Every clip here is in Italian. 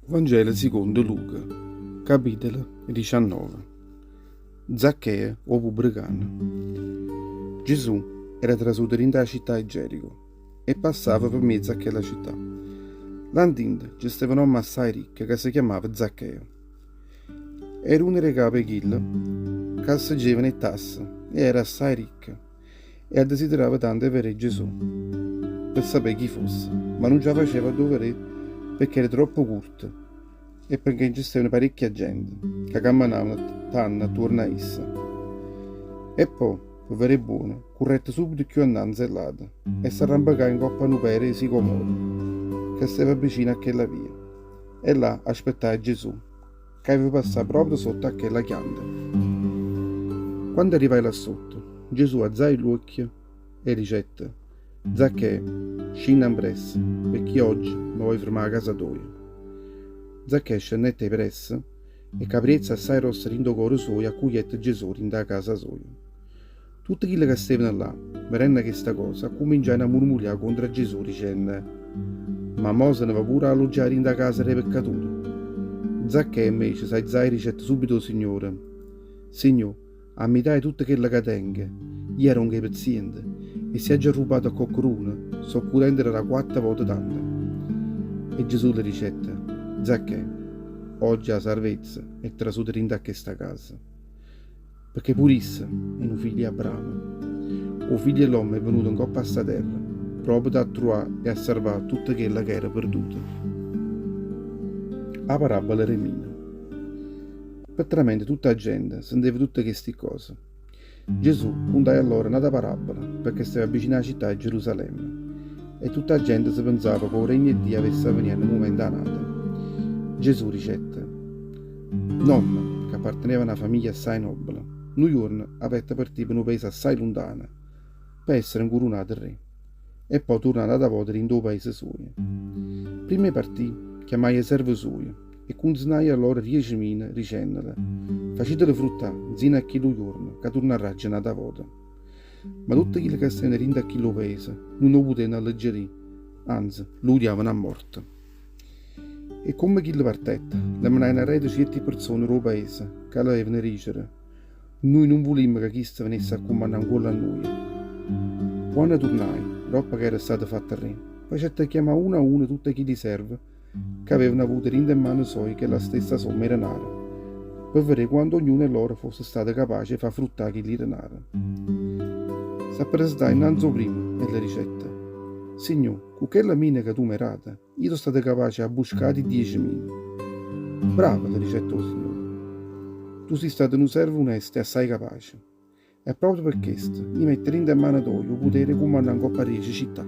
Vangelo secondo Luca, capitolo 19. Zaccheo, o pubblicano. Gesù era trasuto dentro la città di Gerico e passava per mezzo a quella città. L'andinda ci stava un uomo assai ricco che si chiamava Zaccheo. Era uno dei capi che assaggiava le tasse e era assai ricco e desiderava tanto avere Gesù per sapere chi fosse, ma non ce la faceva dovere perché era troppo corto e perché ci stava parecchia gente che camminava tanto attorno a essa. E poi, per vedere buono, corrette subito più annanzi e lato e si arrampicava in coppa a un pere di sicomoro che stava vicino a quella via e là aspettava Gesù che aveva passato proprio sotto a quella chianda. Quando arrivai là sotto, Gesù alzò l'occhio e dicette: Zaccheo, scendi in presso, perché oggi mi vuoi fermare a casa tua. Zaccheo scendette presso e caprezza assai rossa rindo cuore suo a cui Gesù rinda a casa sua. Tutti quelli che stavano là, vedendo questa cosa, cominciarono a murmurare contro Gesù dicendo: ma mo se ne va pure a alloggiare in casa dei peccatori. Zaccheo invece si alzò e dicette subito al Signore: Signore, a metà di tutte quelle che tengo, io ero un paziente e se ha già rubato a qualcuno, so curante da 4 volte tanto. E Gesù le dicette: Zaccheo, oggi la salvezza è trasuta in a questa casa, perché pure essa è un figlio di Abramo. O figlio dell'uomo è venuto in coppa a sta terra, proprio da trovare e a salvare tutta quella che era perduta. La parabola remina. Praticamente tutta la gente sentiva tutte queste cose. Gesù contò allora una parabola perché stava vicino alla città di Gerusalemme e tutta la gente si pensava che il regno di Dio avesse a venire nel momento danato. Gesù dicette: nonno, che apparteneva a una famiglia assai nobile, un giorno avette partito per un paese assai lontano per essere incoronato re e poi tornato da volta in due paesi suoi. Prima partì, chiamai i servi suoi e consigliai a loro 10.000 dicendole: facetele fruttare zino a quello giorno che tornerà giornata volta. Ma tutti quelli che stavano in quello paese non lo potevano alleggerire, anzi lo odiavano a morte. E come chi le partette, le menai rete certe persone del paese che avevano dicere: noi non volimmo che questo venisse a comandare ancora a noi. Quando tornai, dopo che era stata fatta re, facette chiamare uno a uno tutti chi li serve che avevano avuto in mano soi che la stessa somma era denaro, per vedere quando ognuno di loro fosse stato capace di far fruttare chi denaro. Si presentò innanzi primo e le dicette: Signore, con quella mina che tu mi rata, io sono stato capace a buscare 10.000. Brava, le dicette il Signore. Tu sei stato un servo onesto e assai capace. E proprio per questo, io metterò in mano tua il potere di comandare un coppa di città.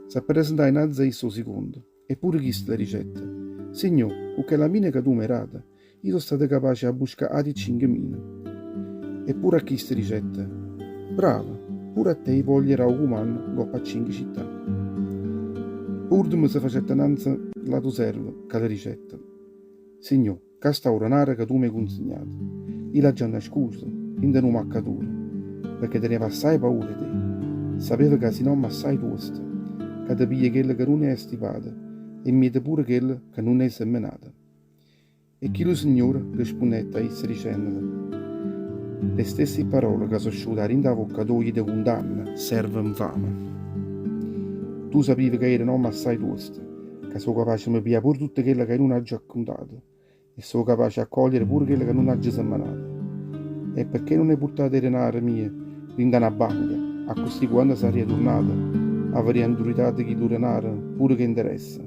Si presentò innanzi a esso secondo, eppure questo le dicette: Signore, con quella mina che tu mi rata, io sono stato capace a buscare 5.000. Eppure a questo dicette: brava, pure a te voglierà un umano coppa a 5 città. Ultimo si facette innanzi la tua serva, che le dicette: Signore, questa ora denaro che tu mi hai consegnato, io l'ho già nascosto, in non mi accaduto, perché teneva assai paura di te. Sapeva che se non mi assai tosto, che ti piglia quella che non è stipata e miete pure quella che non è seminata. E chi lo Signore rispondette a essa dicendole: le stesse parole che sono uscite da bocca tua di condanna, serve infame. Tu sapevi che era un uomo assai tosto, che sono capace di pigliare pure tutte quelle che non ha già contato e sono capace di accogliere pure quelle che non ha già seminato. E perché non hai portato il denaro mio in una banca, a così quando sarei tornato avrei induritato chi lo denaro pure che interessa.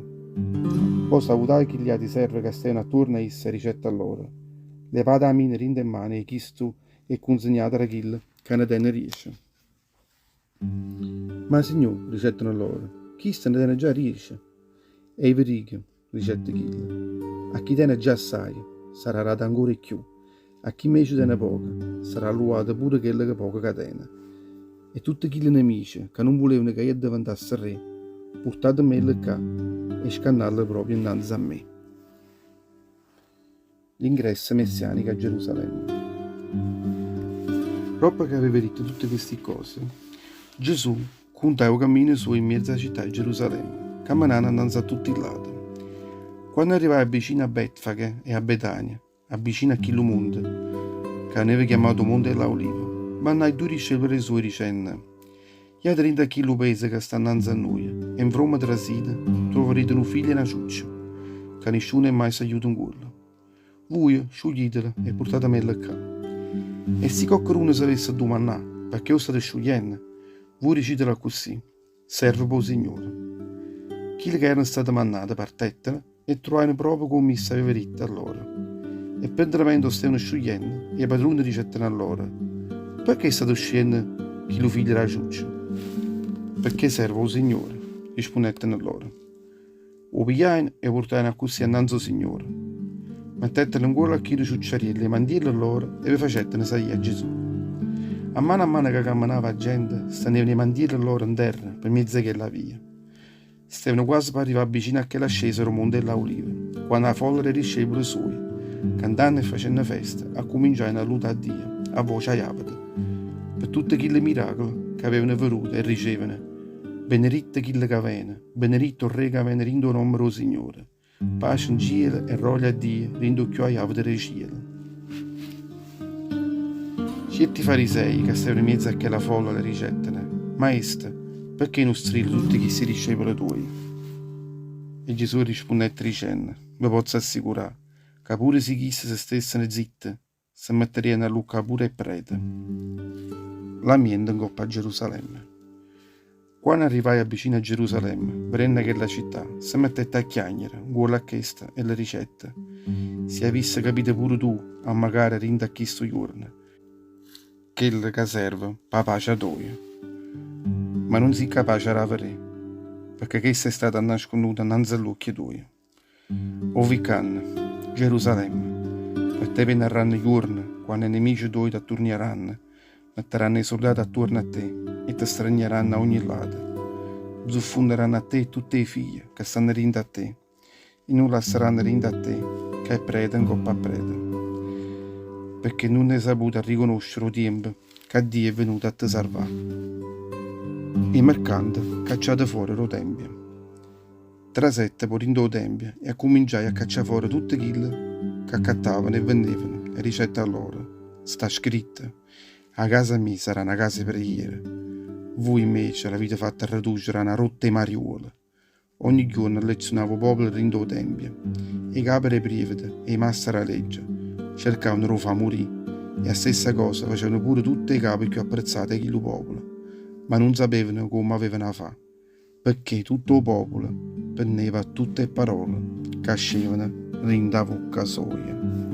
Poi salutai chi gli altri serve che stavano attorno a essa e ricetta a loro: levate la mina in mano e chisto e consegnate a chi che ne tiene riesce. Ma signore, ricettano loro, chi se ne tiene già riesce? E vi dico, ricette chi, a chi tiene già assai sarà dato ancora di più, a chi invece tiene poco sarà luato pure quello che poco catena. E tutti chi nemici che non volevano che io diventasse re, portatemi qua e scannarlo proprio innanzi a me. L'ingresso messianico a Gerusalemme. Dopo che aveva detto tutte queste cose, Gesù contava il cammino suo in mezzo alla città di Gerusalemme, camminando innanzi a tutti i lati. Quando arrivai vicino a Betfage e a Betania, vicino a Chillo Monte, che aveva chiamato Monte della Oliva, mandai due discepoli suoi dicendo: Ia 30 chili pesa che sta innanzi a noi, e in fromma della sita troverete un figlio e una ciuccia, che nessuno è mai aiuto in quello. Voi scioglietela e portatemela qua. E se qualcuno si avesse domandato perché io state sciogliendo, voi dicetela così: serve per il Signore. Quelli che erano stati mandati partettero e trovarono proprio come mi aveva detto allora. E mentre stavano sciogliendo, i padroni dicettero a loro: perché state sciogliendo chi lo figlio era ciuccia? Perché serve il Signore, rispondettero loro. O pigliarono e portarono così innanzi al Signore. Mettettero in cuore a chi ciucciarielli e mandielli loro e vi facettero salire a Gesù. A mano che camminava la gente, stanevano i mandielli loro in terra per mezzo che la via. Stavano quasi per arrivare vicino a che l'ascesero Monte della Oliva, quando la folla dei discepoli suoi, cantando e facendo festa, cominciarono a lodare a Dio, a voce aiapata, per tutti quei miracoli che avevano veduto e ricevevano. Benedetto chi che viene, benedetto il Re che viene rindo nome del Signore. Pace in cielo e rolia a Dio, rindo più aiapata dei cieli. Certi farisei che stavano in mezzo a quella folla le ricettano: Maestro, perché non strilli tutti questi discepoli tuoi? E Gesù rispondette dicendo: vi posso assicurare che pure se chissà se stessero zitti, si metteranno a lucca pure e prete. L'ambiente in coppa a Gerusalemme. Quando arrivai vicino a Gerusalemme, vedendo che la città si mettette a chiagnere, vuole a questa e le ricette. Si avesse capito pure tu, a magari rinda a questo giorno, che serve per pace a toi. Ma non si capace a avere, perché questa è stata nasconuta innanzi all'occhio tuoi. O vicanne, Gerusalemme, per te verranno giorni, quando i nemici tuoi ti attornieranno, metteranno i soldati attorno a te e ti stranineranno a ogni lato. Zuffonderanno a te tutte le figlie che stanno rinda a te e non lasceranno rinda a te che è prete in coppa a prete. Perché non hai saputo riconoscere il tempo che Dio è venuto a te salvare. I mercanti cacciate fuori lo tempio. Trasette poi rindo il tempio e cominciai a cacciare fuori tutti quelli che accattavano e vendevano e ricette a loro. Sta scritto: a casa mia sarà una casa di preghiera. Voi invece l'avete fatta ridurre a una rotta di mariuola. Ogni giorno lezionavo il popolo rindo il tempio. I capi dei previti e i mastri della legge cercavano di far morire e la stessa cosa facevano pure tutti i capi più apprezzati di quello popolo, ma non sapevano come avevano a fare, perché tutto il popolo prendeva tutte le parole che scendevano rinda bocca soia.